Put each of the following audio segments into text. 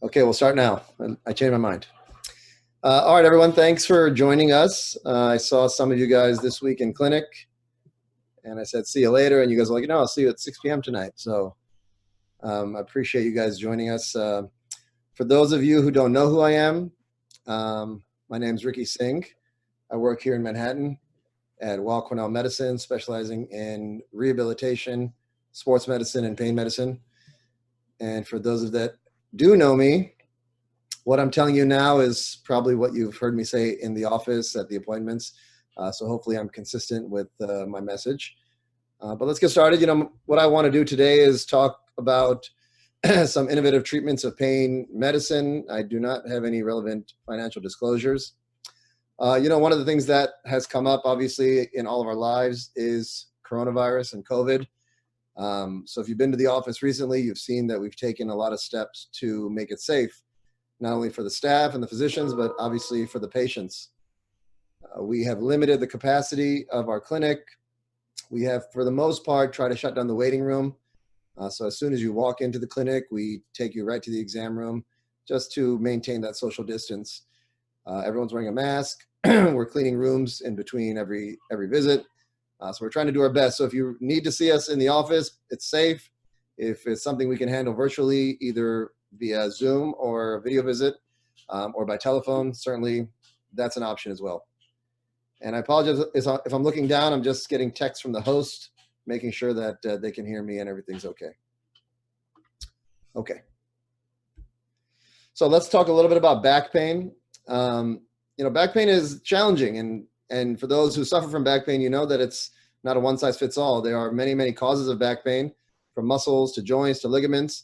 Okay, we'll start now. I changed my mind. All right, everyone, thanks for joining us. I saw some of you guys this week in clinic, and I said, see you later. And you guys were like, no, I'll see you at 6 p.m. tonight. So I appreciate you guys joining us. For those of you who don't know who I am, my name's Ricky Singh. I work here in Manhattan at Weill Cornell Medicine, specializing in rehabilitation, sports medicine, and pain medicine. And for those of that do know me, what I'm telling you now is probably what you've heard me say in the office at the appointments. So hopefully I'm consistent with my message. But let's get started. What I want to do today is talk about some innovative treatments of pain medicine. I do not have any relevant financial disclosures. One of the things that has come up, obviously, in all of our lives is coronavirus and COVID. So if you've been to the office recently, you've seen that we've taken a lot of steps to make it safe, not only for the staff and the physicians, but obviously for the patients. We have limited the capacity of our clinic. We have, for the most part, tried to shut down the waiting room. So as soon as you walk into the clinic, we take you right to the exam room just to maintain that social distance. Everyone's wearing a mask. We're cleaning rooms in between every visit. So we're trying to do our best. So if you need to see us in the office, it's safe. If it's something we can handle virtually, either via Zoom or a video visit or by telephone, certainly that's an option as well. And I apologize if I'm looking down. I'm just getting text from the host, making sure that they can hear me and everything's okay. Okay. So let's talk a little bit about back pain. Back pain is challenging, and for those who suffer from back pain, you know that it's not a one-size-fits-all. There are many, many causes of back pain, from muscles to joints to ligaments.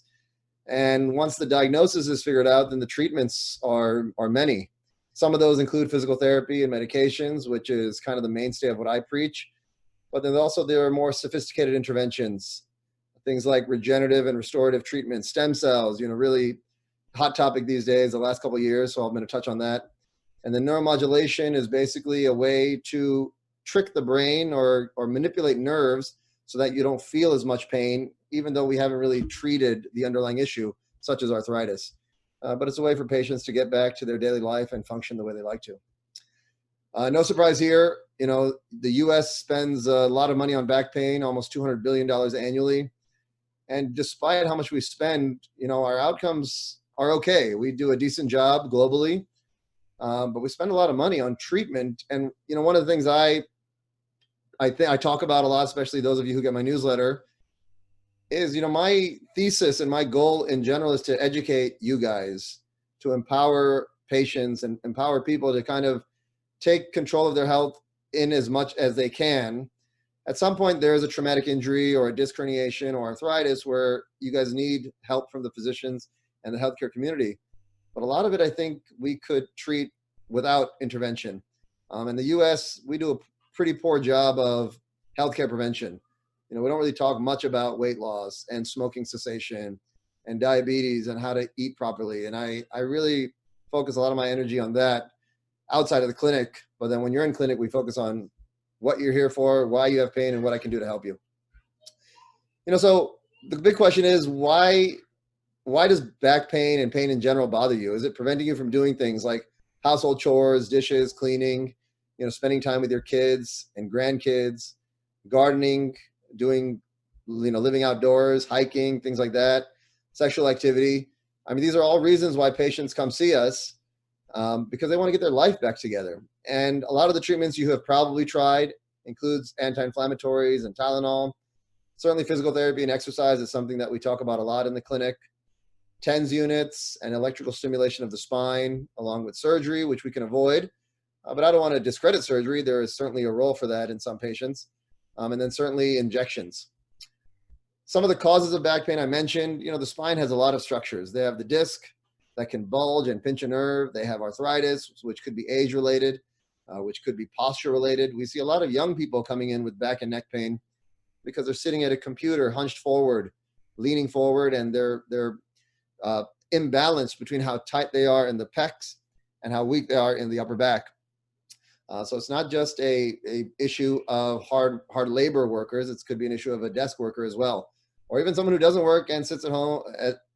And once the diagnosis is figured out, then the treatments are many. Some of those include physical therapy and medications, which is kind of the mainstay of what I preach. But then also there are more sophisticated interventions, things like regenerative and restorative treatment, stem cells, really hot topic these days, the last couple of years. So I'm going to touch on that. And then neuromodulation is basically a way to trick the brain or manipulate nerves so that you don't feel as much pain, even though we haven't really treated the underlying issue, such as arthritis. But it's a way for patients to get back to their daily life and function the way they like to. No surprise here, the U.S. spends a lot of money on back pain, almost $200 billion annually. And despite how much we spend, our outcomes are okay. We do a decent job globally. But we spend a lot of money on treatment. And, one of the things I talk about a lot, especially those of you who get my newsletter, is, my thesis and my goal in general is to educate you guys, to empower patients and empower people to kind of take control of their health in as much as they can. At some point, there is a traumatic injury or a disc herniation or arthritis where you guys need help from the physicians and the healthcare community. But a lot of it, I think, we could treat without intervention. In the U.S., we do a pretty poor job of healthcare prevention. We don't really talk much about weight loss and smoking cessation and diabetes and how to eat properly. And I really focus a lot of my energy on that outside of the clinic. But then when you're in clinic, we focus on what you're here for, why you have pain, and what I can do to help you. So the big question is, why does back pain and pain in general bother you? Is it preventing you from doing things like household chores, dishes, cleaning, spending time with your kids and grandkids, gardening, doing, living outdoors, hiking, things like that, sexual activity? I mean, these are all reasons why patients come see us because they want to get their life back together. And a lot of the treatments you have probably tried includes anti-inflammatories and Tylenol. Certainly physical therapy and exercise is something that we talk about a lot in the clinic. TENS units and electrical stimulation of the spine, along with surgery, which we can avoid. But I don't want to discredit surgery. There is certainly a role for that in some patients. And then certainly injections. Some of the causes of back pain I mentioned, the spine has a lot of structures. They have the disc that can bulge and pinch a nerve. They have arthritis, which could be age-related, which could be posture-related. We see a lot of young people coming in with back and neck pain because they're sitting at a computer, hunched forward, leaning forward, and they're imbalance between how tight they are in the pecs and how weak they are in the upper back. So it's not just a issue of hard labor workers. It could be an issue of a desk worker as well, or even someone who doesn't work and sits at home,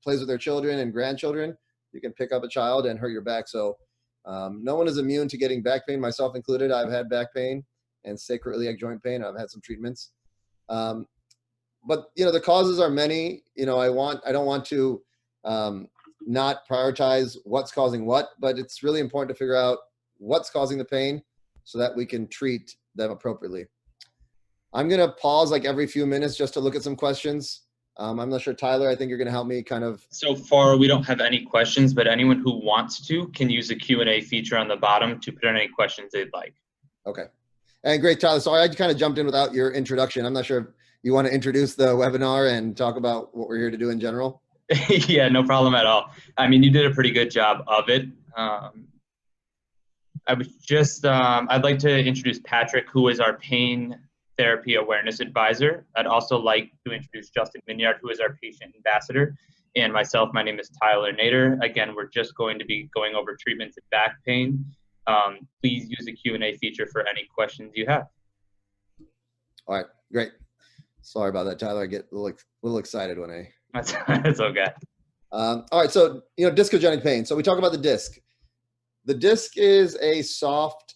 plays with their children and grandchildren. you can pick up a child and hurt your back. So no one is immune to getting back pain, myself included. I've had back pain and sacroiliac joint pain. I've had some treatments. But the causes are many. I don't want to not prioritize what's causing what, but it's really important to figure out what's causing the pain so that we can treat them appropriately. I'm going to pause like every few minutes just to look at some questions. I'm not sure, Tyler, I think you're going to help me kind of. So far, we don't have any questions, but anyone who wants to can use the Q&A feature on the bottom to put in any questions they'd like. Okay. And great, Tyler. Sorry, I kind of jumped in without your introduction. I'm not sure if you want to introduce the webinar and talk about what we're here to do in general. Yeah, no problem at all. I mean, you did a pretty good job of it. I was just, I'd like to introduce Patrick, who is our pain therapy awareness advisor. I'd also like to introduce Justin Minyard, who is our patient ambassador, and myself. My name is Tyler Nader. Again, we're just going to be going over treatments of back pain. Please use the Q&A feature for any questions you have. All right, great. Sorry about that, Tyler. I get a little excited when I. That's okay. All right, so discogenic pain. So we talk about the disc. The disc is a soft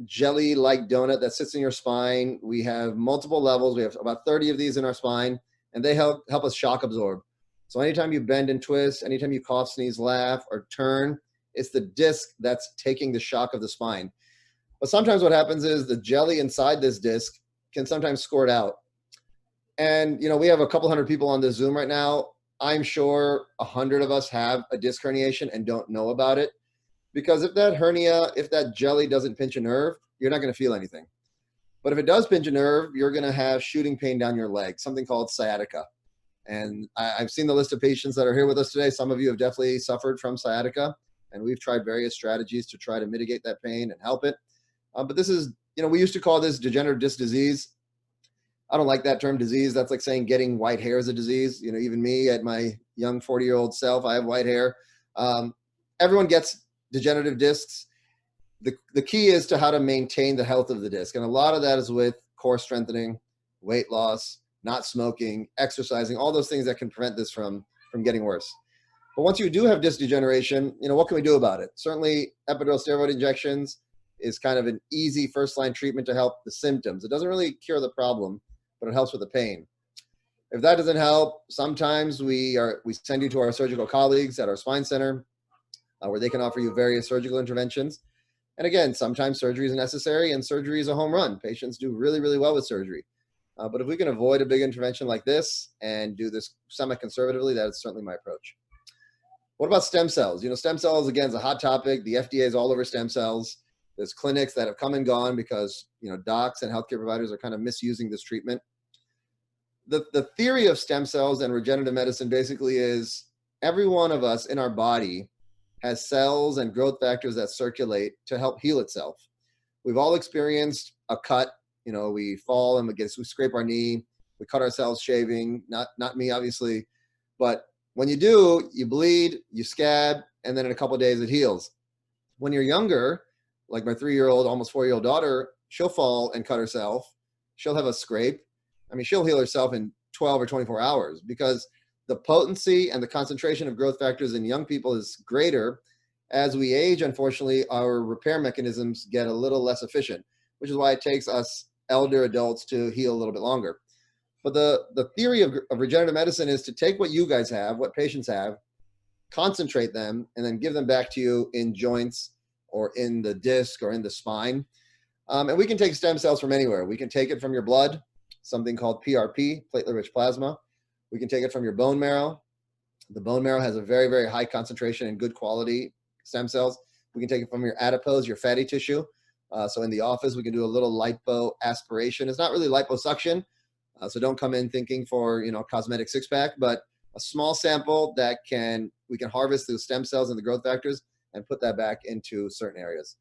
jelly-like donut that sits in your spine. We have multiple levels. We have about 30 of these in our spine, and they help us shock absorb. So anytime you bend and twist, anytime you cough, sneeze, laugh, or turn, it's the disc that's taking the shock of the spine. But sometimes what happens is the jelly inside this disc can sometimes squirt out. And we have a couple hundred people on this Zoom right now. I'm sure 100 of us have a disc herniation and don't know about it. Because if that jelly doesn't pinch a nerve, you're not going to feel anything. But if it does pinch a nerve, you're going to have shooting pain down your leg, something called sciatica. And I've seen the list of patients that are here with us today. Some of you have definitely suffered from sciatica, and we've tried various strategies to try to mitigate that pain and help it. But this is, we used to call this degenerative disc disease. I don't like that term disease. That's like saying getting white hair is a disease. Even me at my young 40-year-old self, I have white hair. Everyone gets degenerative discs. The key is to how to maintain the health of the disc. And a lot of that is with core strengthening, weight loss, not smoking, exercising, all those things that can prevent this from getting worse. But once you do have disc degeneration, what can we do about it? Certainly epidural steroid injections is kind of an easy first-line treatment to help the symptoms. It doesn't really cure the problem, but it helps with the pain. If that doesn't help, sometimes we send you to our surgical colleagues at our spine center, where they can offer you various surgical interventions. And again, sometimes surgery is necessary, and surgery is a home run. Patients do really, really well with surgery. But if we can avoid a big intervention like this and do this semi-conservatively, that is certainly my approach. What about stem cells? Stem cells, again, is a hot topic. The FDA is all over stem cells. There's clinics that have come and gone because docs and healthcare providers are kind of misusing this treatment. The theory of stem cells and regenerative medicine basically is every one of us in our body has cells and growth factors that circulate to help heal itself. We've all experienced a cut. We fall and we scrape our knee. We cut ourselves shaving. Not me, obviously. But when you do, you bleed, you scab, and then in a couple of days it heals. When you're younger, like my 3-year-old, almost 4-year-old daughter, she'll fall and cut herself. She'll have a scrape. She'll heal herself in 12 or 24 hours because the potency and the concentration of growth factors in young people is greater. As we age, unfortunately, our repair mechanisms get a little less efficient, which is why it takes us elder adults to heal a little bit longer. But the theory of regenerative medicine is to take what you guys have, what patients have, concentrate them, and then give them back to you in joints or in the disc or in the spine. And we can take stem cells from anywhere. We can take it from your blood, something called PRP, platelet-rich plasma. We can take it from your bone marrow. The bone marrow has a very, very high concentration and good quality stem cells. We can take it from your adipose, your fatty tissue. So in the office, we can do a little lipo aspiration. It's not really liposuction, so don't come in thinking for cosmetic six-pack, but a small sample that we can harvest the stem cells and the growth factors and put that back into certain areas.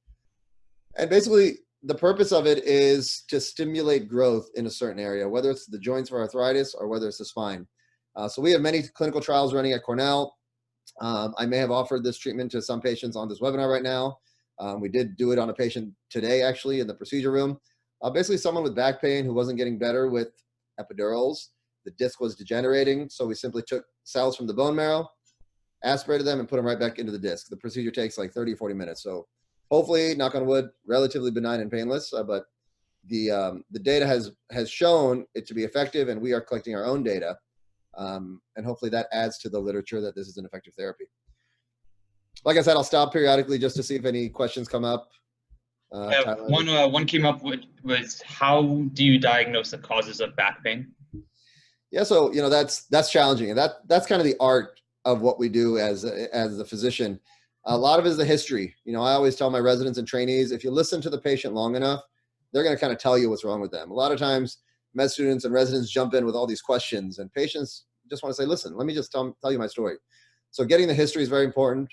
And basically, the purpose of it is to stimulate growth in a certain area, whether it's the joints for arthritis or whether it's the spine. So we have many clinical trials running at Cornell. I may have offered this treatment to some patients on this webinar right now. We did do it on a patient today, actually, in the procedure room. Basically, someone with back pain who wasn't getting better with epidurals. The disc was degenerating, so we simply took cells from the bone marrow, aspirated them, and put them right back into the disc. The procedure takes like 30, 40 minutes. So hopefully, knock on wood, relatively benign and painless, but the data has shown it to be effective, and we are collecting our own data. And hopefully that adds to the literature that this is an effective therapy. Like I said, I'll stop periodically just to see if any questions come up. One came up with was, how do you diagnose the causes of back pain? Yeah, so that's challenging, and that's kind of the art of what we do as the physician. A lot of it is the history. I always tell my residents and trainees, if you listen to the patient long enough, they're going to kind of tell you what's wrong with them. A lot of times, med students and residents jump in with all these questions, and patients just want to say, listen, let me just tell you my story. So getting the history is very important.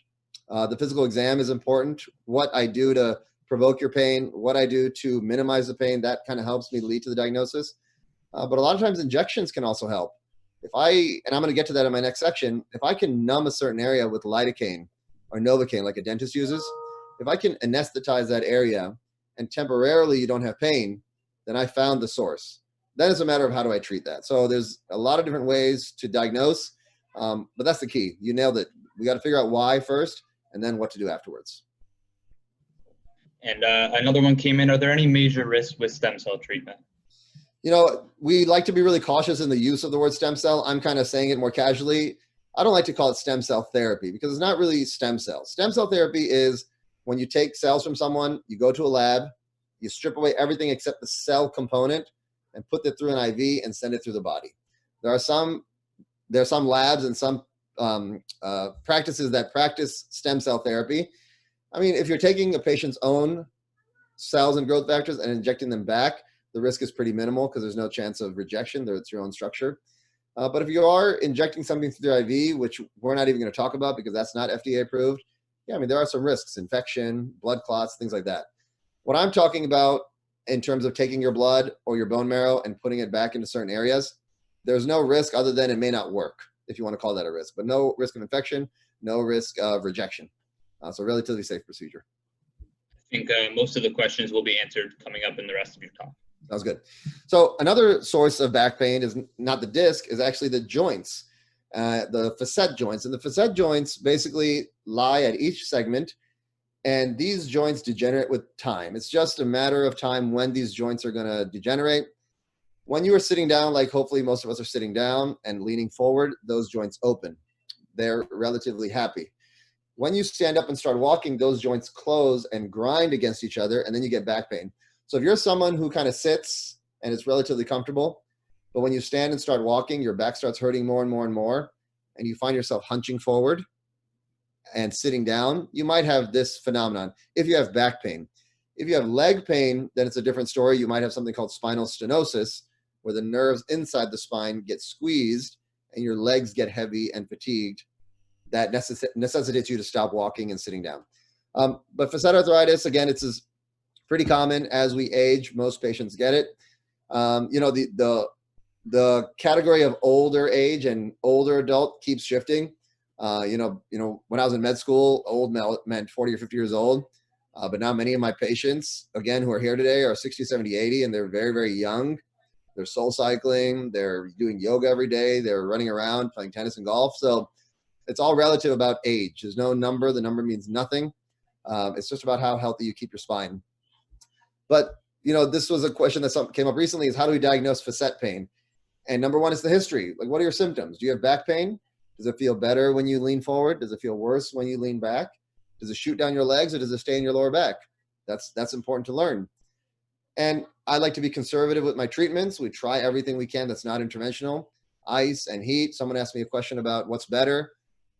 The physical exam is important. What I do to provoke your pain, what I do to minimize the pain, that kind of helps me lead to the diagnosis. But a lot of times injections can also help. And I'm going to get to that in my next section, if I can numb a certain area with lidocaine or Novocaine, like a dentist uses, if I can anesthetize that area and temporarily you don't have pain, then I found the source. Then it's a matter of how do I treat that. So there's a lot of different ways to diagnose, but that's the key. You nailed it. We got to figure out why first, and then what to do afterwards. And another one came in, are there any major risks with stem cell treatment? We like to be really cautious in the use of the word stem cell. I'm kind of saying it more casually. I don't like to call it stem cell therapy because it's not really stem cells. Stem cell therapy is when you take cells from someone, you go to a lab, you strip away everything except the cell component and put it through an IV and send it through the body. There are some labs and some practices that practice stem cell therapy. I mean, if you're taking a patient's own cells and growth factors and injecting them back, the risk is pretty minimal because there's no chance of rejection. It's your own structure. But if you are injecting something through the IV, which we're not even going to talk about because that's not FDA approved, yeah, I mean, there are some risks, infection, blood clots, things like that. What I'm talking about in terms of taking your blood or your bone marrow and putting it back into certain areas, there's no risk other than it may not work, if you want to call that a risk, but no risk of infection, no risk of rejection. So relatively safe procedure. I think most of the questions will be answered coming up in the rest of your talk. Sounds good. So another source of back pain is not the disc, is actually the joints, the facet joints. And the facet joints basically lie at each segment, and these joints degenerate with time. It's just a matter of time when these joints are going to degenerate. When you are sitting down, like hopefully most of us are sitting down and leaning forward, those joints open. They're relatively happy. When you stand up and start walking, those joints close and grind against each other, and then you get back pain. So if you're someone who kind of sits and it's relatively comfortable, but when you stand and start walking, your back starts hurting more and more and more, and you find yourself hunching forward and sitting down, you might have this phenomenon if you have back pain. If you have leg pain, then it's a different story. You might have something called spinal stenosis, where the nerves inside the spine get squeezed and your legs get heavy and fatigued. That necessitates you to stop walking and sitting down. But facet arthritis, again, it's pretty common as we age. Most patients get it. The category of older age and older adult keeps shifting. When I was in med school, old meant 40 or 50 years old. But now many of my patients, again, who are here today are 60, 70, 80, and they're very, very young. They're soul cycling. They're doing yoga every day. They're running around, playing tennis and golf. So it's all relative about age. There's no number. The number means nothing. It's just about how healthy you keep your spine. But, this was a question that came up recently, is how do we diagnose facet pain? And number one is the history. Like, what are your symptoms? Do you have back pain? Does it feel better when you lean forward? Does it feel worse when you lean back? Does it shoot down your legs, or does it stay in your lower back? That's important to learn. And I like to be conservative with my treatments. We try everything we can that's not interventional. Ice and heat. Someone asked me a question about what's better.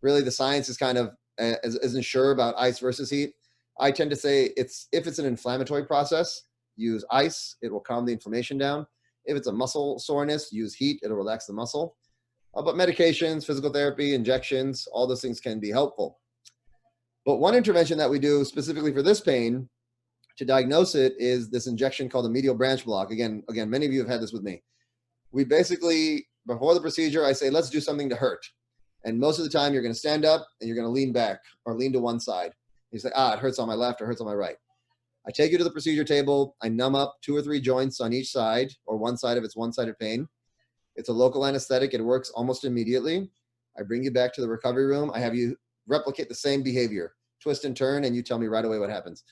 Really, the science is kind of isn't sure about ice versus heat. I tend to say if it's an inflammatory process, use ice. It will calm the inflammation down. If it's a muscle soreness, use heat. It'll relax the muscle. But medications, physical therapy, injections, all those things can be helpful. But one intervention that we do specifically for this pain to diagnose it is this injection called the medial branch block. Again, many of you have had this with me. We basically, before the procedure, I say, let's do something to hurt. And most of the time, you're going to stand up and you're going to lean back or lean to one side. You say, it hurts on my left or hurts on my right. I take you to the procedure table. I numb up 2 or 3 joints on each side, or one side if it's one-sided pain. It's a local anesthetic. It works almost immediately. I bring you back to the recovery room. I have you replicate the same behavior, twist and turn, and you tell me right away what happens.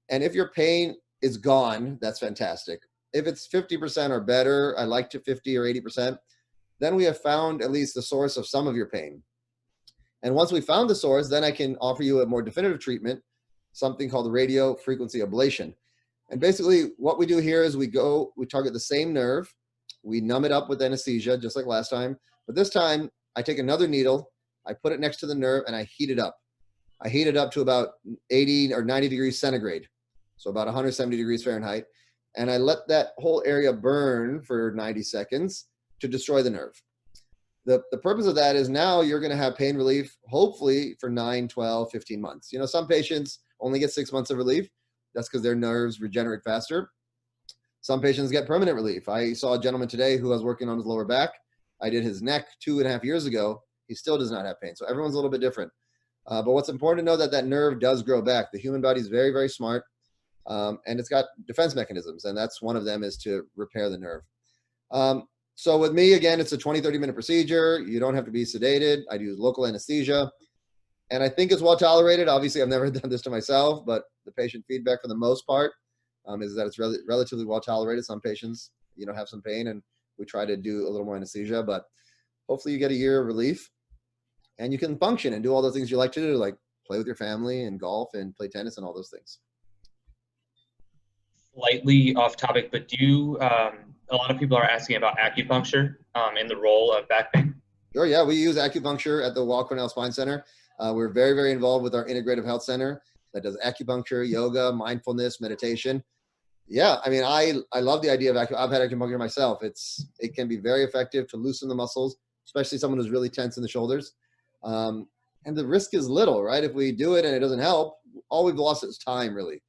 And if your pain is gone, that's fantastic. If it's 50% or better, I like to 50 or 80%, then we have found at least the source of some of your pain. And once we found the source, then I can offer you a more definitive treatment, something called radio frequency ablation. And basically what we do here is we target the same nerve, we numb it up with anesthesia, just like last time. But this time I take another needle, I put it next to the nerve, and I heat it up. I heat it up to about 80 or 90 degrees centigrade, so about 170 degrees Fahrenheit. And I let that whole area burn for 90 seconds to destroy the nerve. The purpose of that is now you're going to have pain relief, hopefully for 9, 12, 15 months. You know, some patients only get 6 months of relief. That's because their nerves regenerate faster. Some patients get permanent relief. I saw a gentleman today who I was working on his lower back. I did his neck 2.5 years ago. He still does not have pain. So everyone's a little bit different. But what's important to know that nerve does grow back. The human body is very, very smart. And it's got defense mechanisms. And that's one of them is to repair the nerve. So with me, again, it's a 20, 30-minute procedure. You don't have to be sedated. I use local anesthesia. And I think it's well tolerated. Obviously, I've never done this to myself, but the patient feedback for the most part is that it's relatively well tolerated. Some patients, have some pain, and we try to do a little more anesthesia, but hopefully you get a year of relief and you can function and do all those things you like to do, like play with your family and golf and play tennis and all those things. Slightly off topic, but a lot of people are asking about acupuncture in the role of back pain. Sure, yeah, we use acupuncture at the Wall Cornell Spine Center. We're very, very involved with our integrative health center that does acupuncture, yoga, mindfulness, meditation. Yeah, I mean, I love the idea of I've had acupuncture myself. It can be very effective to loosen the muscles, especially someone who's really tense in the shoulders. And the risk is little, right? If we do it and it doesn't help, all we've lost is time, really.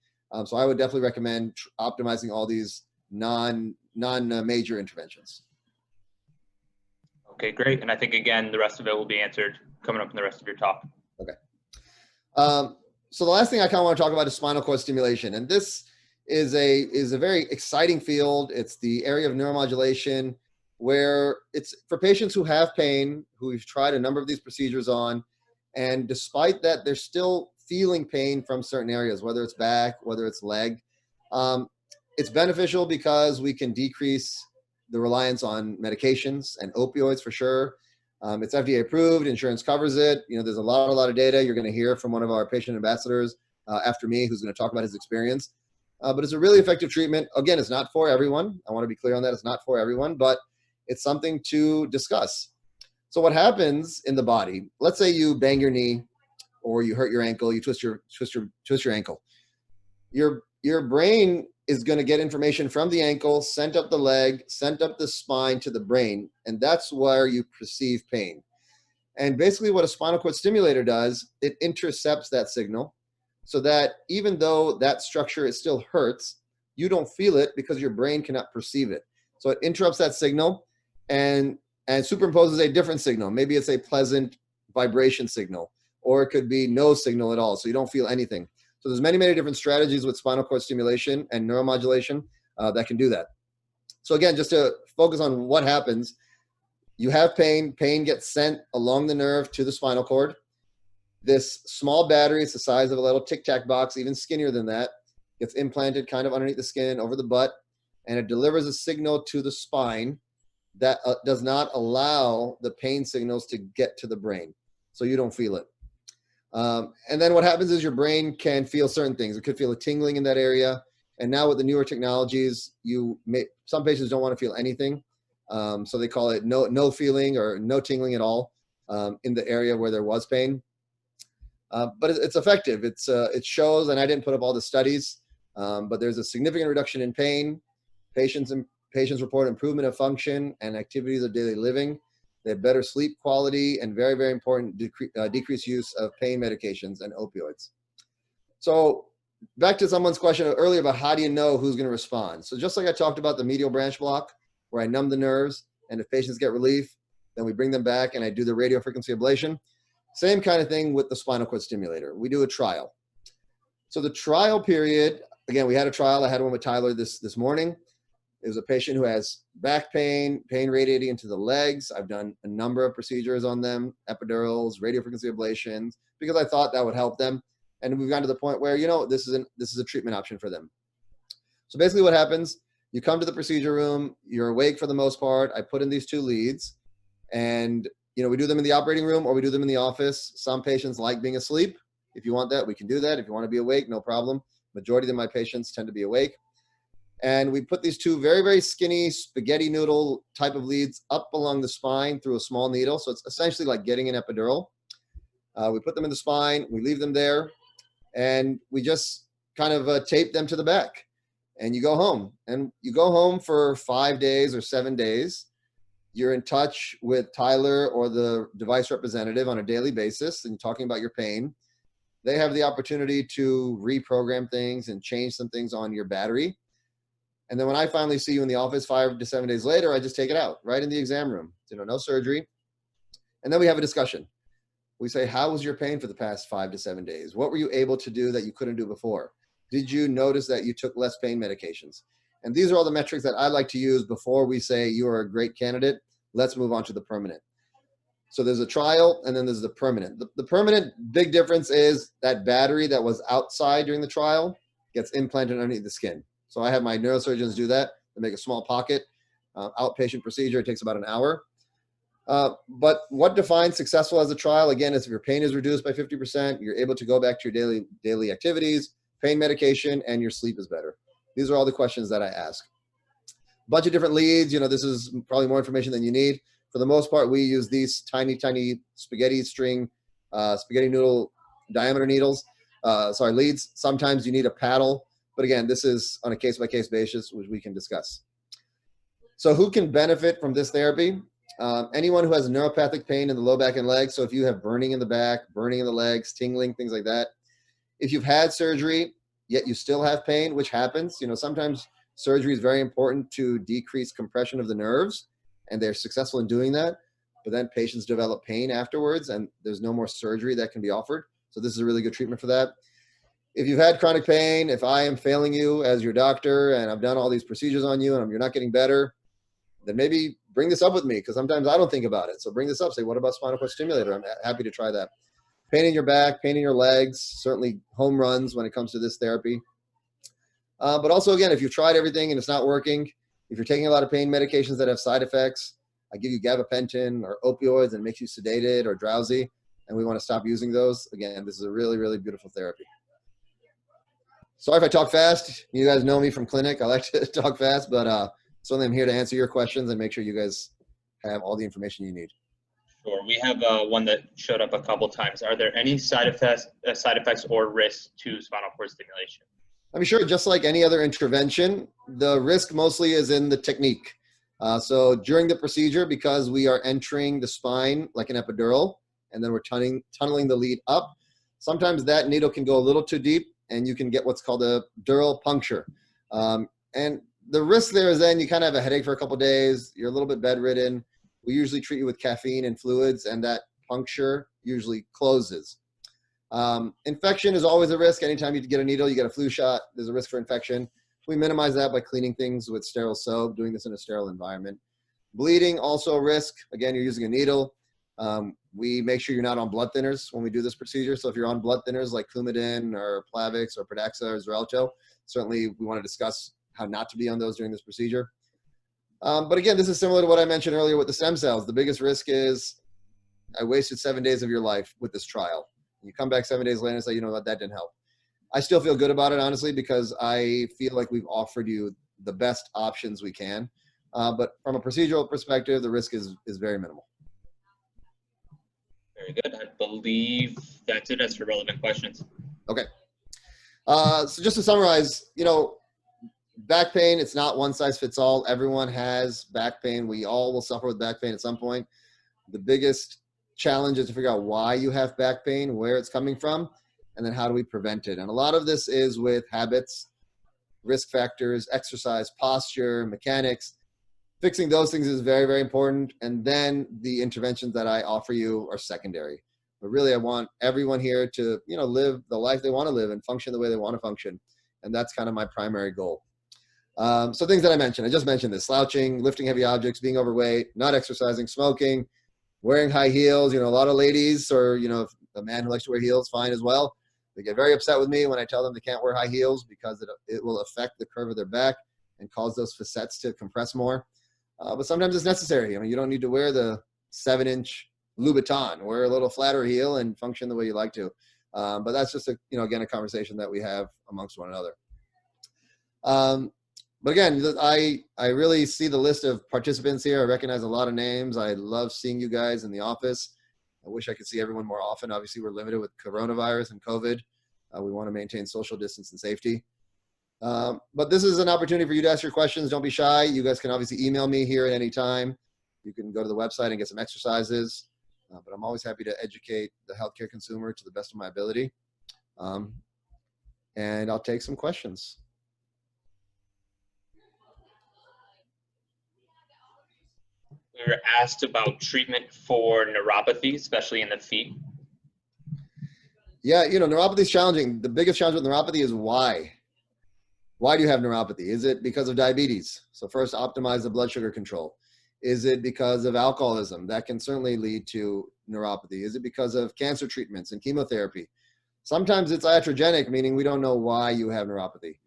So I would definitely recommend optimizing all these non-major interventions. Okay, great. And I think, again, the rest of it will be answered coming up in the rest of your talk. Okay. So the last thing I kind of want to talk about is spinal cord stimulation. And this is a very exciting field. It's the area of neuromodulation where it's for patients who have pain, who we've tried a number of these procedures on. And despite that, they're still feeling pain from certain areas, whether it's back, whether it's leg. It's beneficial because we can decrease the reliance on medications and opioids for sure. It's FDA approved, insurance covers it. There's a lot of data. You're going to hear from one of our patient ambassadors after me, who's going to talk about his experience. But it's a really effective treatment. Again, it's not for everyone. I want to be clear on that. It's not for everyone, but it's something to discuss. So what happens in the body, let's say you bang your knee or you hurt your ankle, you twist your ankle. Your brain is going to get information from the ankle, sent up the leg, sent up the spine to the brain, and that's where you perceive pain. And basically what a spinal cord stimulator does, it intercepts that signal so that even though that structure, it still hurts, you don't feel it because your brain cannot perceive it. So it interrupts that signal and superimposes a different signal. Maybe it's a pleasant vibration signal, or it could be no signal at all, so you don't feel anything. So there's many, many different strategies with spinal cord stimulation and neuromodulation that can do that. So again, just to focus on what happens, you have pain gets sent along the nerve to the spinal cord. This small battery, it's the size of a little tic-tac box, even skinnier than that, gets implanted kind of underneath the skin, over the butt, and it delivers a signal to the spine that does not allow the pain signals to get to the brain, so you don't feel it. And then what happens is your brain can feel certain things. It could feel a tingling in that area. And now with the newer technologies, some patients don't want to feel anything. So they call it no feeling or no tingling at all in the area where there was pain. But it's effective. It shows, and I didn't put up all the studies, but there's a significant reduction in pain. Patients report improvement of function and activities of daily living. They have better sleep quality and very, very important decreased use of pain medications and opioids. So back to someone's question earlier about how do you know who's going to respond? So just like I talked about the medial branch block, where I numb the nerves, and if patients get relief, then we bring them back and I do the radio frequency ablation. Same kind of thing with the spinal cord stimulator. We do a trial. So the trial period, again, we had a trial. I had one with Tyler this morning. It was a patient who has back pain, pain radiating into the legs. I've done a number of procedures on them, epidurals, radiofrequency ablations, because I thought that would help them. And we've gotten to the point where, you know, this is a treatment option for them. So basically what happens, you come to the procedure room, you're awake for the most part. I put in these 2 leads, and, you know, we do them in the operating room or we do them in the office. Some patients like being asleep. If you want that, we can do that. If you want to be awake, no problem. Majority of my patients tend to be awake. And we put these 2 very, very skinny spaghetti noodle type of leads up along the spine through a small needle. So it's essentially like getting an epidural. We put them in the spine, we leave them there, and we just kind of tape them to the back. And you go home. And you go home for 5 days or 7 days. You're in touch with Tyler or the device representative on a daily basis and talking about your pain. They have the opportunity to reprogram things and change some things on your battery. And then when I finally see you in the office 5 to 7 days later, I just take it out right in the exam room. You know, no surgery. And then we have a discussion. We say, how was your pain for the past 5 to 7 days? What were you able to do that you couldn't do before? Did you notice that you took less pain medications? And these are all the metrics that I like to use before we say you are a great candidate. Let's move on to the permanent. So there's a trial and then there's the permanent. The permanent big difference is that battery that was outside during the trial gets implanted underneath the skin. So I have my neurosurgeons do that. They make a small pocket, outpatient procedure. It takes about an hour. But what defines successful as a trial, again, is if your pain is reduced by 50%, you're able to go back to your daily activities, pain medication, and your sleep is better. These are all the questions that I ask. Bunch of different leads. You know, this is probably more information than you need. For the most part, we use these tiny, tiny spaghetti noodle diameter needles, leads. Sometimes you need a paddle. But again, this is on a case-by-case basis, which we can discuss. So who can benefit from this therapy? Anyone who has neuropathic pain in the low back and legs. So if you have burning in the back, burning in the legs, tingling, things like that. If you've had surgery, yet you still have pain, which happens, you know, sometimes surgery is very important to decrease compression of the nerves, and they're successful in doing that. But then patients develop pain afterwards, and there's no more surgery that can be offered. So this is a really good treatment for that. If you've had chronic pain, if I am failing you as your doctor and I've done all these procedures on you and you're not getting better, then maybe bring this up with me, because sometimes I don't think about it. So bring this up. Say, what about spinal cord stimulator? I'm happy to try that. Pain in your back, pain in your legs, certainly home runs when it comes to this therapy. But also, again, if you've tried everything and it's not working, if you're taking a lot of pain medications that have side effects, I give you gabapentin or opioids and it makes you sedated or drowsy, and we want to stop using those. Again, this is a really, really beautiful therapy. Sorry if I talk fast. You guys know me from clinic. I like to talk fast, but certainly I'm here to answer your questions and make sure you guys have all the information you need. Sure. We have one that showed up a couple times. Are there any side effects or risks to spinal cord stimulation? I mean, sure. Just like any other intervention, the risk mostly is in the technique. So during the procedure, because we are entering the spine like an epidural, and then we're tunneling the lead up, sometimes that needle can go a little too deep, and you can get what's called a dural puncture. And the risk there is then you kind of have a headache for a couple of days. You're a little bit bedridden. We usually treat you with caffeine and fluids, and that puncture usually closes. Infection is always a risk. Anytime you get a needle, you get a flu shot, there's a risk for infection. We minimize that by cleaning things with sterile soap, doing this in a sterile environment. Bleeding, also a risk. Again, you're using a needle. We make sure you're not on blood thinners when we do this procedure. So if you're on blood thinners like Coumadin or Plavix or Pradaxa or Xarelto, certainly we want to discuss how not to be on those during this procedure. But again, this is similar to what I mentioned earlier with the stem cells. The biggest risk is I wasted 7 days of your life with this trial. You come back 7 days later and say, you know what, that didn't help. I still feel good about it, honestly, because I feel like we've offered you the best options we can. But from a procedural perspective, the risk is very minimal. Very good. I believe that's it as for relevant questions. Okay. So just to summarize, you know, back pain, it's not one size fits all. Everyone has back pain. We all will suffer with back pain at some point. The biggest challenge is to figure out why you have back pain, where it's coming from, and then how do we prevent it. And a lot of this is with habits, risk factors, exercise, posture, mechanics. Fixing those things is very, very important. And then the interventions that I offer you are secondary. But really, I want everyone here to, you know, live the life they want to live and function the way they want to function. And that's kind of my primary goal. So things that I mentioned, I just mentioned this: slouching, lifting heavy objects, being overweight, not exercising, smoking, wearing high heels. A lot of ladies, or a man who likes to wear heels, fine as well. They get very upset with me when I tell them they can't wear high heels because it will affect the curve of their back and cause those facets to compress more. But sometimes it's necessary. You don't need to wear the 7-inch Louboutin. Wear a little flatter heel and function the way you like to. But that's just again, a conversation that we have amongst one another. But again, I really see the list of participants here. I recognize a lot of names. I love seeing you guys in the office. I wish I could see everyone more often. Obviously, we're limited with coronavirus and COVID. We want to maintain social distance and safety. But this is an opportunity for you to ask your questions. Don't be shy. You guys can obviously email me here at any time. You can go to the website and get some exercises. But I'm always happy to educate the healthcare consumer to the best of my ability. And I'll take some questions. We were asked about treatment for neuropathy, especially in the feet. Yeah, neuropathy is challenging. The biggest challenge with neuropathy is why. Why do you have neuropathy? Is it because of diabetes? So first, optimize the blood sugar control. Is it because of alcoholism? That can certainly lead to neuropathy. Is it because of cancer treatments and chemotherapy? Sometimes it's iatrogenic, meaning we don't know why you have neuropathy.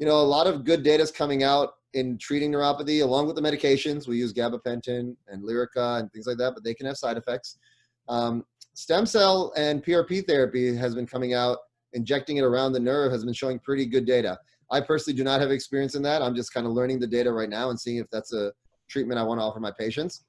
A lot of good data is coming out in treating neuropathy along with the medications. We use gabapentin and Lyrica and things like that, but they can have side effects. Stem cell and PRP therapy has been coming out. Injecting it around the nerve has been showing pretty good data. I personally do not have experience in that. I'm just kind of learning the data right now and seeing if that's a treatment I want to offer my patients.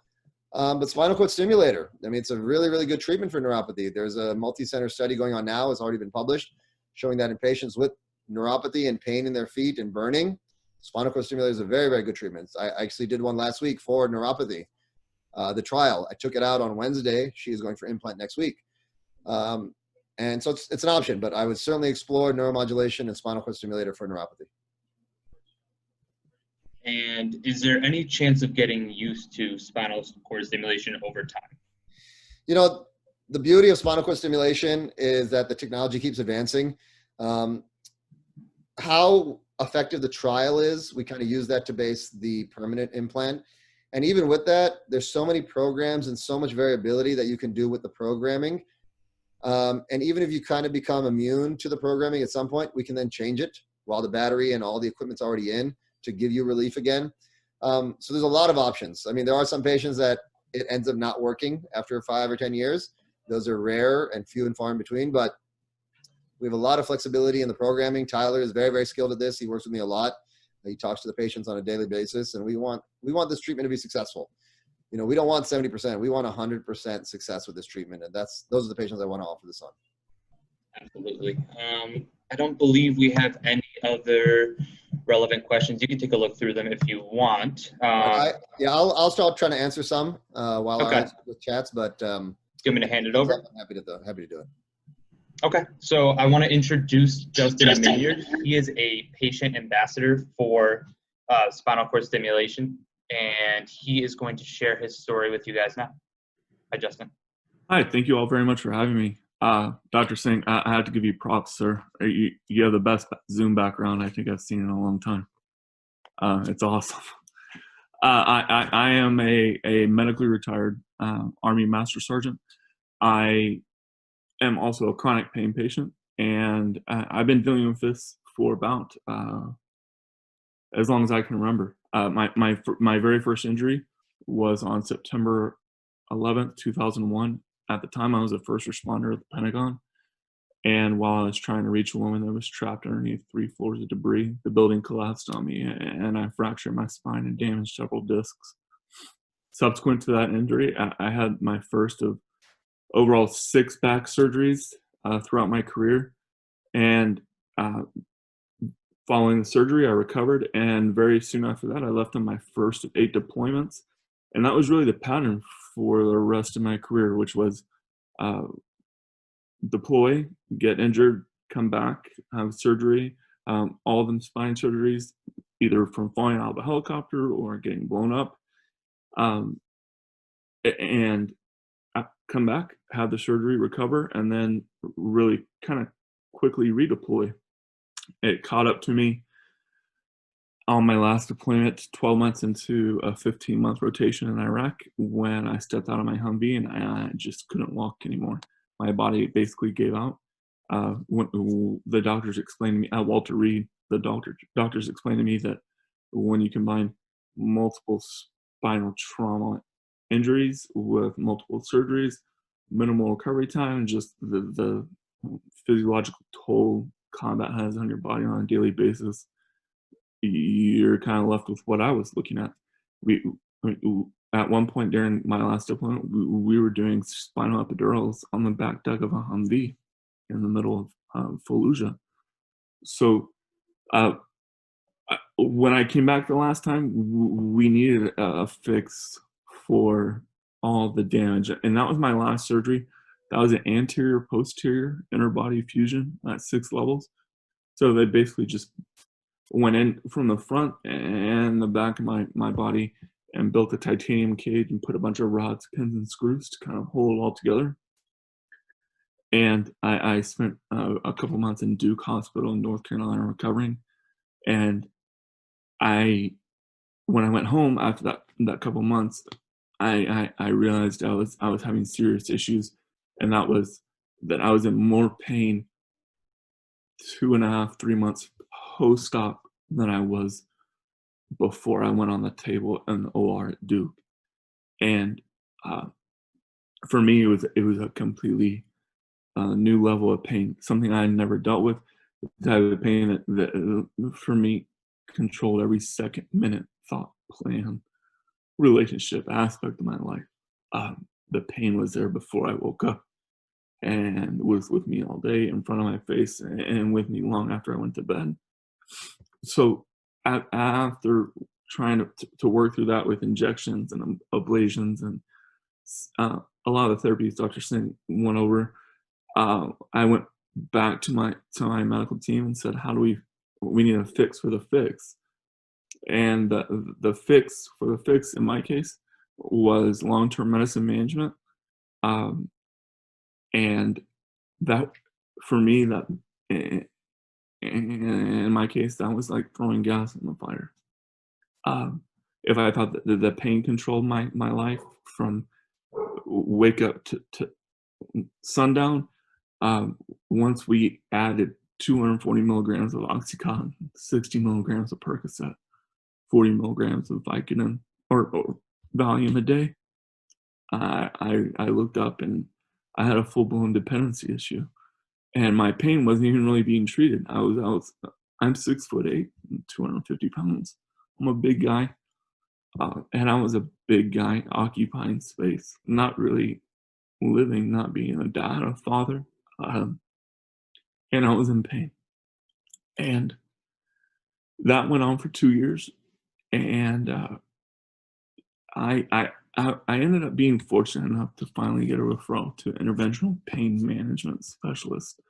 But spinal cord stimulator, it's a really, really good treatment for neuropathy. There's a multi-center study going on now. It's already been published, showing that in patients with neuropathy and pain in their feet and burning, spinal cord stimulator is a very, very good treatment. I actually did one last week for neuropathy, the trial. I took it out on Wednesday. She is going for implant next week. And so it's an option, but I would certainly explore neuromodulation and spinal cord stimulator for neuropathy. And is there any chance of getting used to spinal cord stimulation over time? The beauty of spinal cord stimulation is that the technology keeps advancing. How effective the trial is, we kind of use that to base the permanent implant. And even with that, there's so many programs and so much variability that you can do with the programming. And even if you kind of become immune to the programming at some point, we can then change it while the battery and all the equipment's already in to give you relief again. So there's a lot of options. There are some patients that it ends up not working after 5 or 10 years. Those are rare and few and far in between, but we have a lot of flexibility in the programming. Tyler is very, very skilled at this. He works with me a lot. He talks to the patients on a daily basis, and we want this treatment to be successful. We don't want 70%. We want 100% success with this treatment, and those are the patients I want to offer this on. Absolutely. I don't believe we have any other relevant questions. You can take a look through them if you want. I'll start trying to answer some while I answer the chats, but do you want me to hand it over? I'm happy to do it. Okay, so I want to introduce Justin Minyard. He is a patient ambassador for spinal cord stimulation, and he is going to share his story with you guys now. Hi, Justin. Hi, thank you all very much for having me. Dr. Singh, I have to give you props, sir. You have the best Zoom background I think I've seen in a long time. It's awesome. I am a medically retired Army Master Sergeant. I am also a chronic pain patient, and I've been dealing with this for about as long as I can remember. My very first injury was on September 11th, 2001. At the time, I was a first responder at the Pentagon, and while I was trying to reach a woman that was trapped underneath 3 floors of debris, the building collapsed on me, and I fractured my spine and damaged several discs. Subsequent to that injury, I had my first of overall 6 back surgeries throughout my career, and following the surgery, I recovered, and very soon after that, I left on my first of 8 deployments, and that was really the pattern for the rest of my career, which was deploy, get injured, come back, have surgery, all of them spine surgeries, either from falling out of a helicopter or getting blown up, and come back, have the surgery, recover, and then really kind of quickly redeploy. It caught up to me on my last deployment, 12 months into a 15-month rotation in Iraq, when I stepped out of my Humvee and I just couldn't walk anymore. My body basically gave out. When the doctors explained to me, Walter Reed, the doctors explained to me that when you combine multiple spinal trauma injuries with multiple surgeries, minimal recovery time, and just the physiological toll combat has on your body on a daily basis, you're kind of left with what I was looking at. We at one point during my last deployment, we were doing spinal epidurals on the back deck of a Humvee in the middle of Fallujah. So when I came back the last time, we needed a fix for all the damage, and that was my last surgery. That was an anterior posterior inner body fusion at 6 levels. So they basically just went in from the front and the back of my body and built a titanium cage and put a bunch of rods, pins, and screws to kind of hold it all together. And I spent a couple months in Duke Hospital in North Carolina recovering. And when I went home after that couple months, I realized I was having serious issues, and that was that I was in more pain 2.5, 3 months post-op than I was before I went on the table in the OR at Duke. And for me, it was a completely new level of pain, something I had never dealt with. The type of pain that for me controlled every second, minute, thought, plan, relationship aspect of my life. The pain was there before I woke up and was with me all day, in front of my face, and with me long after I went to bed. So after trying to work through that with injections and ablations and a lot of the therapies Dr. Singh went over, I went back to my medical team and said, we need a fix for the fix. And the fix for the fix in my case was long-term medicine management. And that, for me, that in my case, that was like throwing gas on the fire. If I thought that the pain controlled my life from wake up to sundown, once we added 240 milligrams of Oxycontin, 60 milligrams of Percocet, 40 milligrams of Vicodin or Valium a day, I looked up and I had a full-blown dependency issue, and my pain wasn't even really being treated. I'm 6'8", 250 pounds. I'm a big guy, and I was a big guy occupying space, not really living, not being a dad, a father, and I was in pain. And that went on for 2 years, and I ended up being fortunate enough to finally get a referral to an interventional pain management specialist.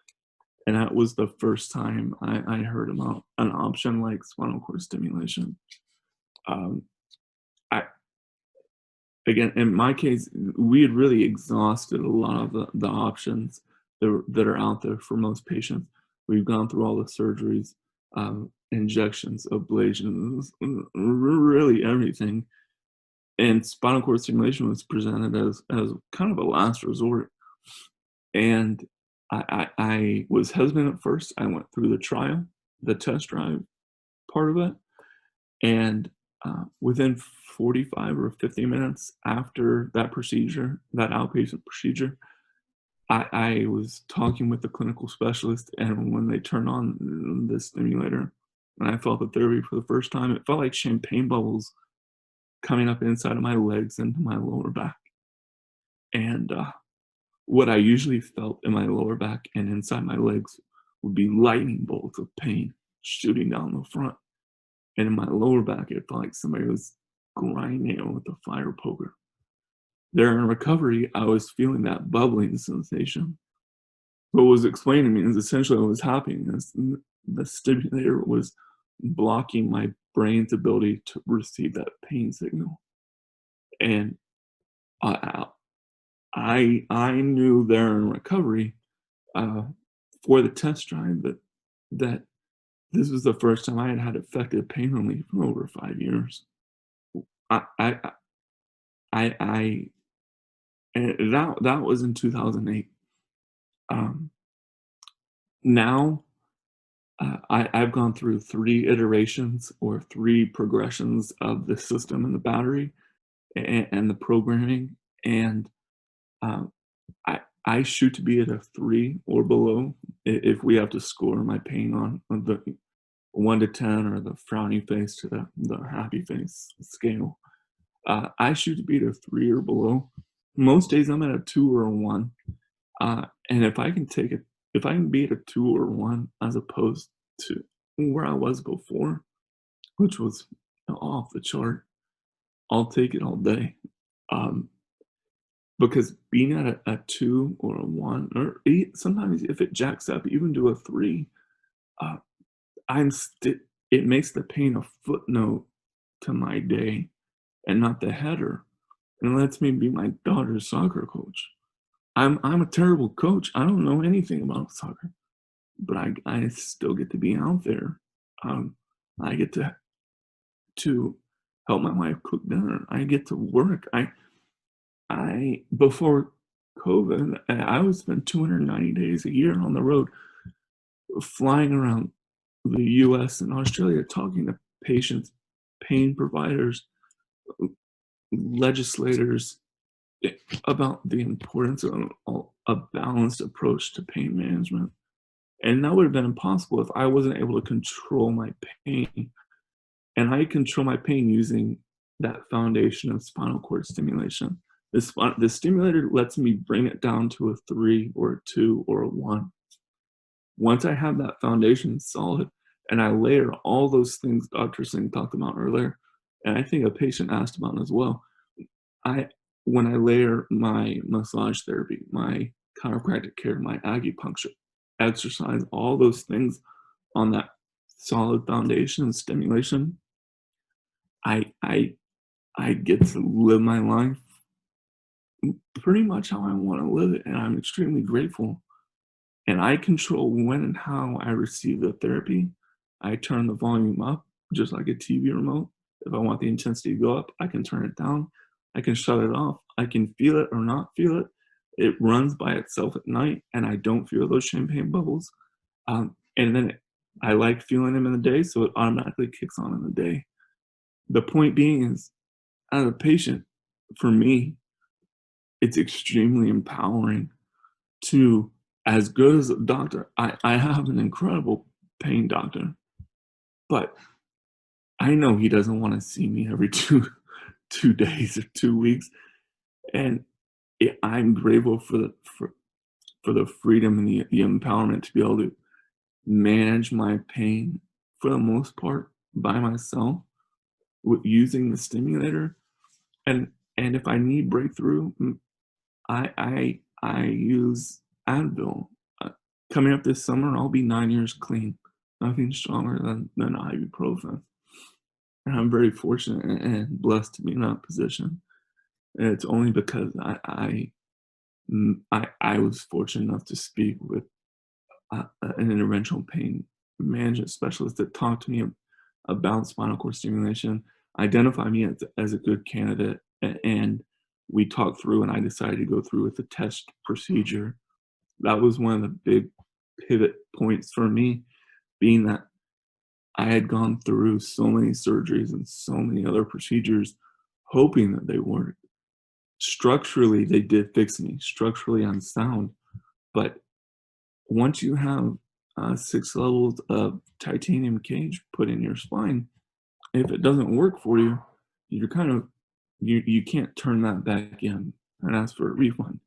And that was the first time I heard about an option like spinal cord stimulation. Again, in my case, we had really exhausted a lot of the options that are out there for most patients. We've gone through all the surgeries, injections, ablations, really everything. And spinal cord stimulation was presented as kind of a last resort. And I was hesitant at first. I went through the trial, the test drive part of it. And within 45 or 50 minutes after that procedure, that outpatient procedure, I was talking with the clinical specialist, and when they turned on the stimulator, and I felt the therapy for the first time, it felt like champagne bubbles coming up inside of my legs into my lower back. And what I usually felt in my lower back and inside my legs would be lightning bolts of pain shooting down the front. And in my lower back, it felt like somebody was grinding it with a fire poker. There in recovery, I was feeling that bubbling sensation. What was explained to me is essentially what was happening is the stimulator was blocking my brain's ability to receive that pain signal. And I knew there in recovery for the test drive that this was the first time I had had effective pain relief in over 5 years. And that was in 2008. Now, I've gone through 3 iterations or 3 progressions of the system and the battery and the programming, and I shoot to be at a 3 or below if we have to score my pain on the 1 to 10 or the frowny face to the happy face scale. I shoot to be at a 3 or below. Most days I'm at a 2 or a 1, and if I can be at a 2 or 1 as opposed to where I was before, which was off the chart, I'll take it all day. Because being at a 2 or a 1, or sometimes if it jacks up even to a 3, it makes the pain a footnote to my day and not the header, and lets me be my daughter's soccer coach. I'm a terrible coach. I don't know anything about soccer, but I still get to be out there. I get to help my wife cook dinner. I get to work. I before COVID, I would spend 290 days a year on the road, flying around the U.S. and Australia, talking to patients, pain providers, legislators, about the importance of a balanced approach to pain management. And that would have been impossible if I wasn't able to control my pain. And I control my pain using that foundation of spinal cord stimulation. The stimulator lets me bring it down to a 3 or a 2 or a 1. Once I have that foundation solid, and I layer all those things Dr. Singh talked about earlier, and I think a patient asked about as well, when I layer my massage therapy, my chiropractic care, my acupuncture, exercise, all those things on that solid foundation and stimulation, I get to live my life pretty much how I want to live it, and I'm extremely grateful. And I control when and how I receive the therapy. I turn the volume up just like a TV remote. If I want the intensity to go up, I can turn it down. I can shut it off. I can feel it or not feel it. It runs by itself at night, and I don't feel those champagne bubbles. And then I like feeling them in the day, so it automatically kicks on in the day. The point being is, as a patient, for me, it's extremely empowering to, as good as a doctor, I have an incredible pain doctor, but I know he doesn't want to see me every two days or 2 weeks, and I'm grateful for the freedom and the empowerment to be able to manage my pain for the most part by myself with using the stimulator, and if I need breakthrough, I use Advil. Coming up this summer, I'll be 9 years clean. Nothing stronger than ibuprofen. And I'm very fortunate and blessed to be in that position. And it's only because I was fortunate enough to speak with an interventional pain management specialist that talked to me about spinal cord stimulation, identified me as a good candidate, and we talked through, and I decided to go through with the test procedure. That was one of the big pivot points for me, being that I had gone through so many surgeries and so many other procedures hoping that they worked. Structurally, they did fix me. Structurally, I'm sound. But once you have 6 levels of titanium cage put in your spine, if it doesn't work for you, you're kind of, you can't turn that back in and ask for a refund.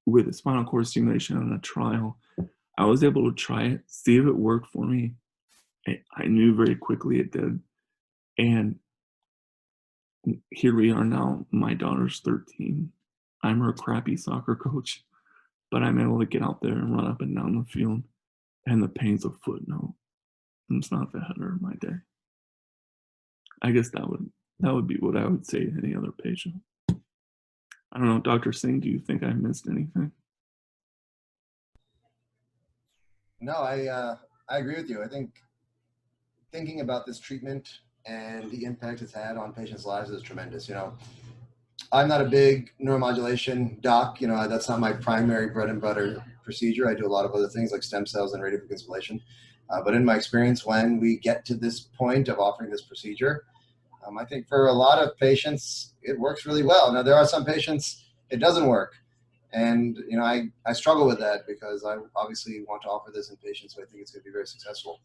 With the spinal cord stimulation on a trial, I was able to try it, see if it worked for me. I knew very quickly it did. And here we are now. My daughter's 13. I'm her crappy soccer coach, but I'm able to get out there and run up and down the field, and the pain's a footnote. It's not the header of my day. I guess that would be what I would say to any other patient. I don't know, Dr. Singh, do you think I missed anything? No, I agree with you. I think thinking about this treatment and the impact it's had on patients' lives is tremendous. I'm not a big neuromodulation doc. That's not my primary bread and butter procedure. I do a lot of other things like stem cells and radiofrequency insulation. But in my experience, when we get to this point of offering this procedure, I think for a lot of patients, it works really well. Now, there are some patients it doesn't work. And, I struggle with that because I obviously want to offer this in patients who I think it's going to be very successful.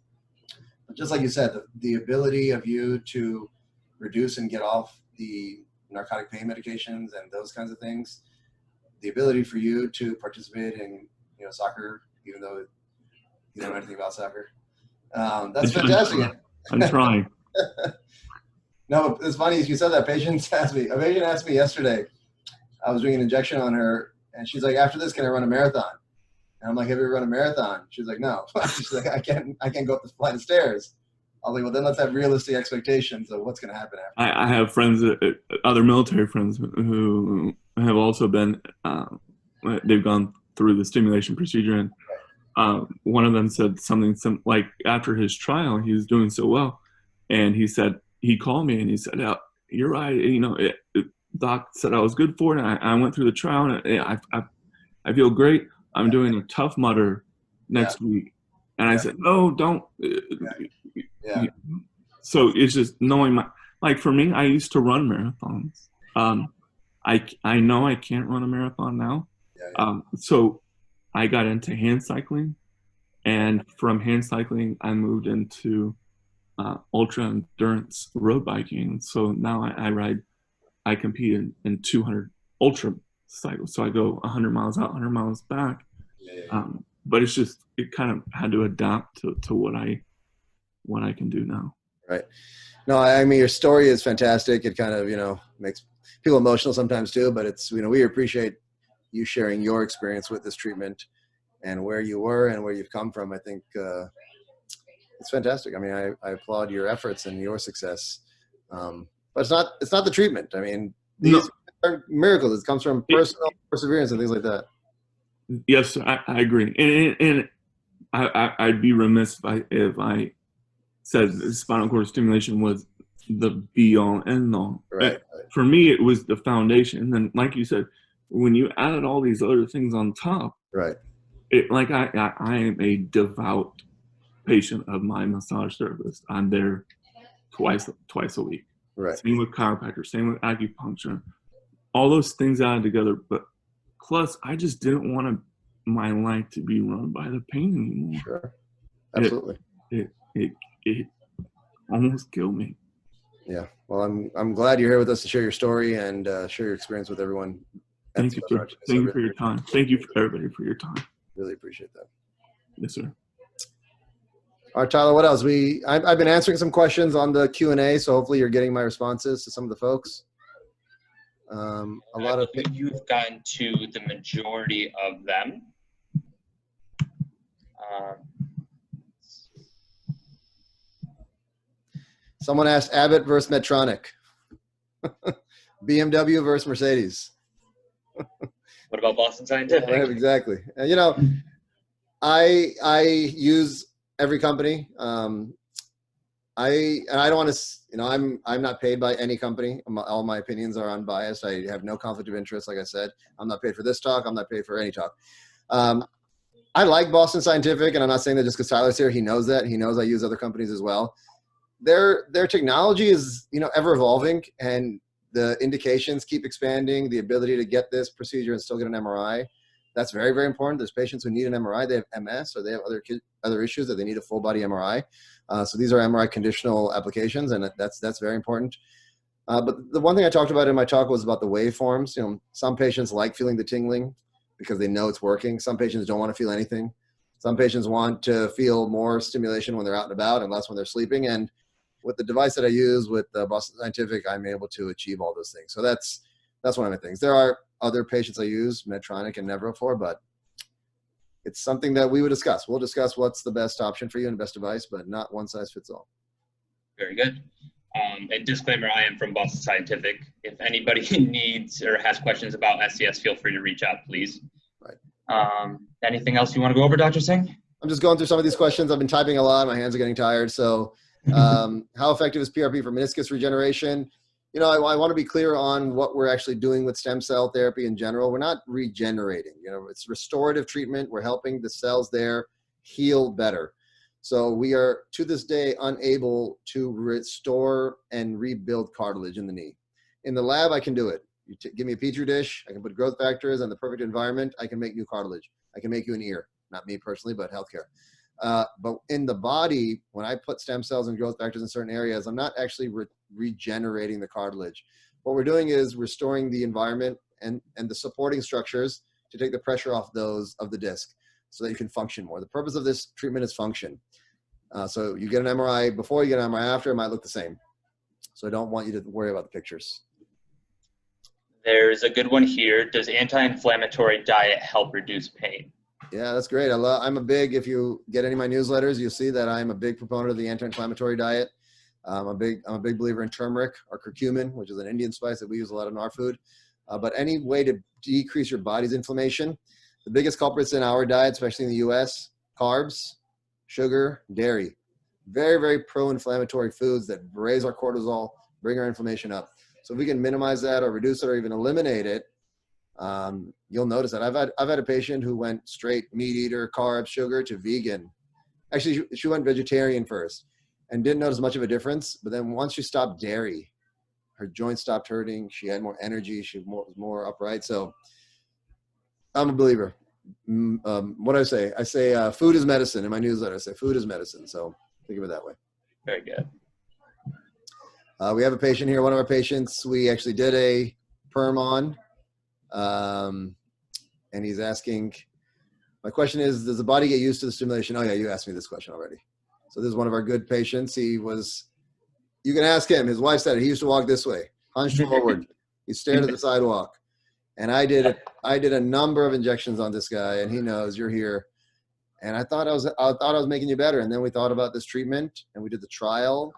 But just like you said, the ability of you to reduce and get off the narcotic pain medications and those kinds of things, the ability for you to participate in, soccer, even though you don't know anything about soccer, that's fantastic. I'm trying. No, it's funny you said that. A patient asked me yesterday, I was doing an injection on her, and she's like, after this, can I run a marathon? And I'm like, have you ever run a marathon? She's like, no. She's like, I can't go up this flight of stairs. I was like, well, then let's have realistic expectations of what's going to happen after. I have friends, other military friends, who have also been, they've gone through the stimulation procedure, and one of them said something like after his trial, he was doing so well, and he called me and he said, yeah, you're right. Doc said I was good for it. And I went through the trial, and I feel great. I'm doing a Tough Mudder next week. And I said, no, don't. Yeah. So it's just knowing like for me, I used to run marathons. I know I can't run a marathon now. So I got into hand cycling, and from hand cycling, I moved into ultra endurance road biking. So now I compete in 200 ultra cycles. So I go 100 miles out, 100 miles back. But it kind of had to adapt to what I can do now. Right. No, I mean, your story is fantastic. It kind of, makes people emotional sometimes too, but it's, we appreciate you sharing your experience with this treatment and where you were and where you've come from. I think it's fantastic. I mean, I applaud your efforts and your success. But it's not the treatment. I mean, these are miracles. It comes from personal perseverance and things like that. Yes, I agree. And I'd be remiss if I said spinal cord stimulation was the be-all, end-all. Right. For me, it was the foundation. And then, like you said, when you added all these other things on top, right? I am a devout patient of my massage therapist. I'm there twice a week. Right. Same with chiropractor, same with acupuncture, all those things added together. But plus, I just didn't want my life to be run by the pain anymore. Sure. Absolutely. It almost killed me. Yeah. Well, I'm glad you're here with us to share your story and share your experience with everyone. Thank you, sir. Thank you for your time. Thank you for everybody for your time. Really appreciate that. Yes, sir. All right, Tyler, what else? I've been answering some questions on the Q&A, so hopefully you're getting my responses to some of the folks. You've gotten to the majority of them. Someone asked Abbott versus Medtronic. BMW versus Mercedes. What about Boston Scientific? Yeah, exactly. I use every company. I don't want to, I'm not paid by any company. All my opinions are unbiased. I have no conflict of interest. Like I said, I'm not paid for this talk. I'm not paid for any talk. I like Boston Scientific, and I'm not saying that just because Tyler's here. He knows that. He knows I use other companies as well. Their technology is, ever evolving, and the indications keep expanding. The ability to get this procedure and still get an MRI, that's very, very important. There's patients who need an MRI. They have MS or they have other issues that they need a full body MRI. So these are MRI conditional applications, and that's very important. But the one thing I talked about in my talk was about the waveforms. Some patients like feeling the tingling because they know it's working. Some patients don't want to feel anything. Some patients want to feel more stimulation when they're out and about and less when they're sleeping. And with the device that I use with Boston Scientific, I'm able to achieve all those things. So that's one of my things. There are other patients I use Medtronic and Nevro for, but it's something that we would discuss. We'll discuss what's the best option for you and best device, but not one size fits all. Very good. A disclaimer, I am from Boston Scientific. If anybody needs or has questions about SCS, feel free to reach out, please. Right. Anything else you want to go over, Dr. Singh? I'm just going through some of these questions. I've been typing a lot. My hands are getting tired. So how effective is PRP for meniscus regeneration? You know, I want to be clear on what we're actually doing with stem cell therapy in general. We're not regenerating. You know, it's restorative treatment. We're helping the cells there heal better. So we are, to this day, unable to restore and rebuild cartilage in the knee. In the lab, I can do it. You give me a petri dish. I can put growth factors and the perfect environment. I can make new cartilage. I can make you an ear. Not me personally, but healthcare. But in the body, when I put stem cells and growth factors in certain areas, I'm not actually regenerating the cartilage. What we're doing is restoring the environment and the supporting structures to take the pressure off those of the disc so that you can function more. The purpose of this treatment is function. So you get an MRI before, you get an MRI after, it might look the same. So I don't want you to worry about the pictures. There's a good one here. Does anti-inflammatory diet help reduce pain? Yeah, that's great. I'm a big, if you get any of my newsletters, you'll see that I'm a big proponent of the anti-inflammatory diet. I'm a big believer in turmeric or curcumin, which is an Indian spice that we use a lot in our food. But any way to decrease your body's inflammation, the biggest culprits in our diet, especially in the US, carbs, sugar, dairy. Very, very pro-inflammatory foods that raise our cortisol, bring our inflammation up. So if we can minimize that or reduce it or even eliminate it, you'll notice that I've had a patient who went straight meat eater, carbs, sugar to vegan. Actually, she went vegetarian first and didn't notice much of a difference. But then once she stopped dairy, her joints stopped hurting. She had more energy. She was more upright. So I'm a believer. What do I say? I say food is medicine in my newsletter. I say food is medicine. So think of it that way. Very good. We have a patient here. One of our patients, we actually did a perm on. And he's asking, my question is, does the body get used to the stimulation? Oh yeah, you asked me this question already. So this is one of our good patients. You can ask him, his wife said it. He used to walk this way, hunched forward. He stared at the sidewalk. And I did a number of injections on this guy, and he knows you're here. And I thought I was making you better. And then we thought about this treatment and we did the trial,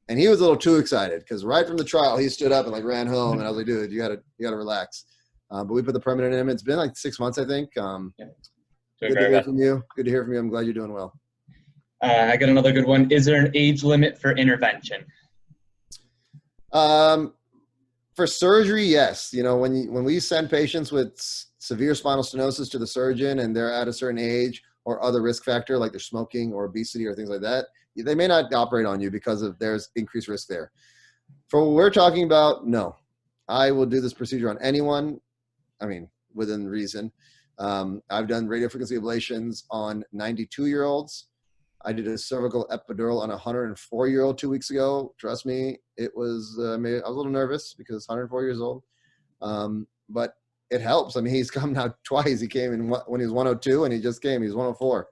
and he was a little too excited because right from the trial, he stood up and like ran home. And I was like, dude, you gotta relax. But we put the permanent in him. It's been like 6 months, I think. Good to hear from you. Good to hear from you. I'm glad you're doing well. I got another good one. Is there an age limit for intervention? For surgery, yes. You know, when we send patients with severe spinal stenosis to the surgeon and they're at a certain age or other risk factor, like they're smoking or obesity or things like that, they may not operate on you because there's increased risk there. For what we're talking about, no. I will do this procedure on anyone, I mean, within reason. I've done radiofrequency ablations on 92-year-olds. I did a cervical epidural on a 104-year-old 2 weeks ago. Trust me, it was, I was a little nervous because 104 years old. But it helps. I mean, he's come now twice. He came in when he was 102 and he just came. He was 104.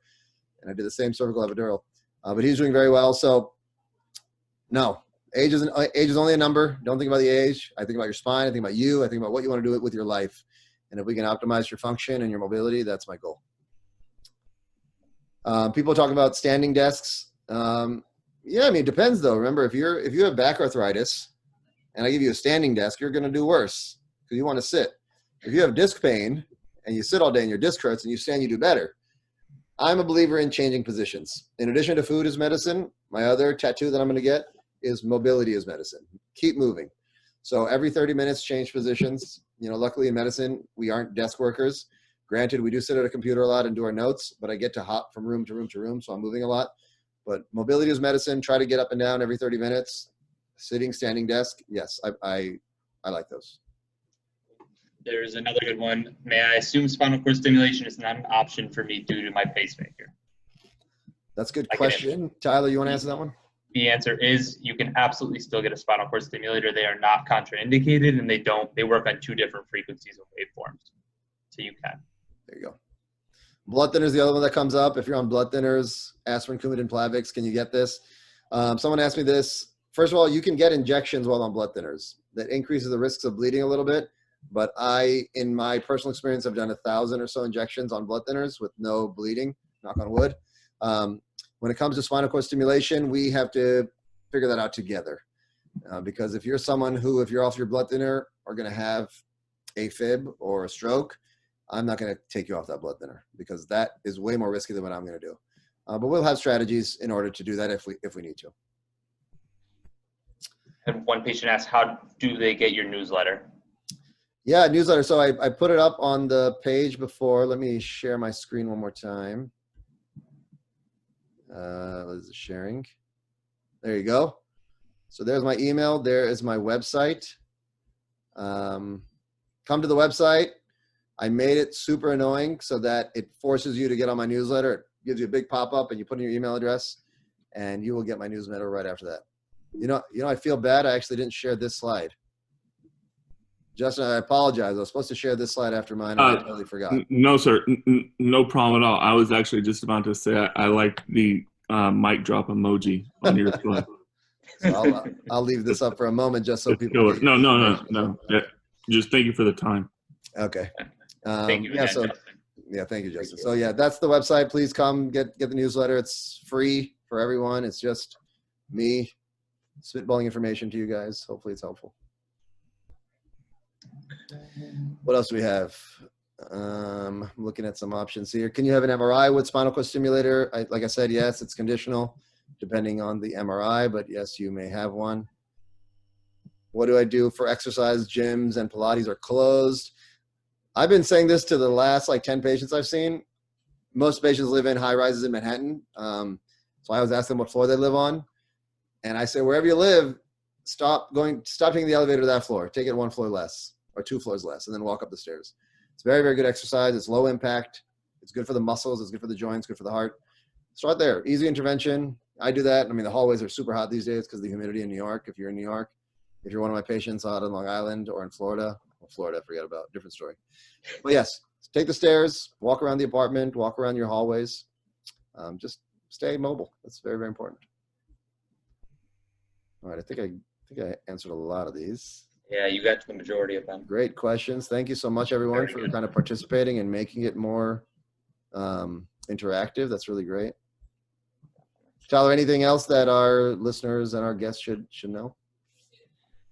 And I did the same cervical epidural. But he's doing very well. So no, age is only a number. Don't think about the age. I think about your spine. I think about you. I think about what you want to do with your life. And if we can optimize your function and your mobility, that's my goal. People talk about standing desks. Yeah, I mean, it depends though. Remember, if you have back arthritis and I give you a standing desk, you're going to do worse because you want to sit. If you have disc pain and you sit all day and your disc hurts and you stand, you do better. I'm a believer in changing positions. In addition to food is medicine, my other tattoo that I'm going to get is mobility is medicine. Keep moving. So every 30 minutes, change positions. You know, luckily in medicine, we aren't desk workers. Granted, we do sit at a computer a lot and do our notes, but I get to hop from room to room to room, so I'm moving a lot. But mobility is medicine. Try to get up and down every 30 minutes. Sitting, standing desk, yes, I like those. There's another good one. May I assume spinal cord stimulation is not an option for me due to my pacemaker? That's a good question. Tyler, you want to answer that one? The answer is you can absolutely still get a spinal cord stimulator. They are not contraindicated, and they work on 2 different frequencies of waveforms. So you can. There you go. Blood thinner is the other one that comes up. If you're on blood thinners, aspirin, Coumadin, Plavix, can you get this? Someone asked me this. First of all, you can get injections while on blood thinners. That increases the risks of bleeding a little bit. But in my personal experience, have done 1,000 or so injections on blood thinners with no bleeding, knock on wood. When it comes to spinal cord stimulation, we have to figure that out together. Because if you're someone who, if you're off your blood thinner, are going to have AFib or a stroke, I'm not going to take you off that blood thinner because that is way more risky than what I'm going to do. But we'll have strategies in order to do that if we need to. And one patient asked, how do they get your newsletter? Yeah, newsletter. So I put it up on the page before. Let me share my screen one more time. What is it sharing? There you go. So there's my email. There is my website. Come to the website. I made it super annoying so that it forces you to get on my newsletter. It gives you a big pop-up and you put in your email address and you will get my newsletter right after that. You know, I feel bad. I actually didn't share this slide. Justin, I apologize. I was supposed to share this slide after mine. I totally forgot. No, sir. No problem at all. I was actually just about to say I like the mic drop emoji on your slide. So I'll leave this up for a moment just so It's people. No. Yeah, just thank you for the time. Okay. Thank you again, Justin. Yeah, thank you, Justin. So yeah, that's the website. Please come get the newsletter. It's free for everyone. It's just me spitballing information to you guys. Hopefully it's helpful. What else do we have? I'm looking at some options here. Can you have an MRI with spinal cord stimulator? Like I said, yes, it's conditional depending on the MRI, but yes, you may have one. What do I do for exercise? Gyms and Pilates are closed. I've been saying this to the last like 10 patients I've seen. Most patients live in high rises in Manhattan. So I always ask them what floor they live on. And I say, wherever you live, stop taking the elevator to that floor. Take it one floor less or 2 floors less and then walk up the stairs. It's very, very good exercise. It's low impact. It's good for the muscles. It's good for the joints, good for the heart. Start there. Easy intervention. I do that. I mean, the hallways are super hot these days because of the humidity in New York. If you're in New York, if you're one of my patients out on Long Island or in Florida, well, Florida, forget about, different story. But yes, take the stairs, walk around the apartment, walk around your hallways. Just stay mobile. That's very, very important. All right, I think I answered a lot of these. Yeah, you got to the majority of them. Great questions. Thank you so much, everyone, for kind of participating and making it more interactive. That's really great. Tyler, anything else that our listeners and our guests should know?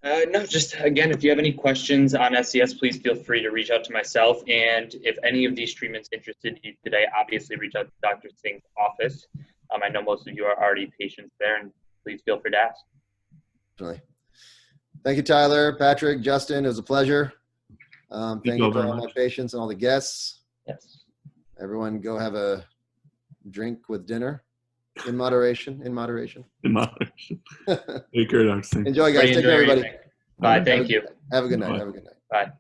No, just again, if you have any questions on SCS, please feel free to reach out to myself. And if any of these treatments interested you today, obviously reach out to Dr. Singh's office. I know most of you are already patients there, and please feel free to ask. Definitely. Thank you, Tyler, Patrick, Justin. It was a pleasure. Thank you to all my patients and all the guests. Yes. Everyone go have a drink with dinner. In moderation. In moderation. Take care, Dr. Singh. Enjoy, guys. Take care, everybody. Bye. Thank you. Have a good night. Have a good night. Bye.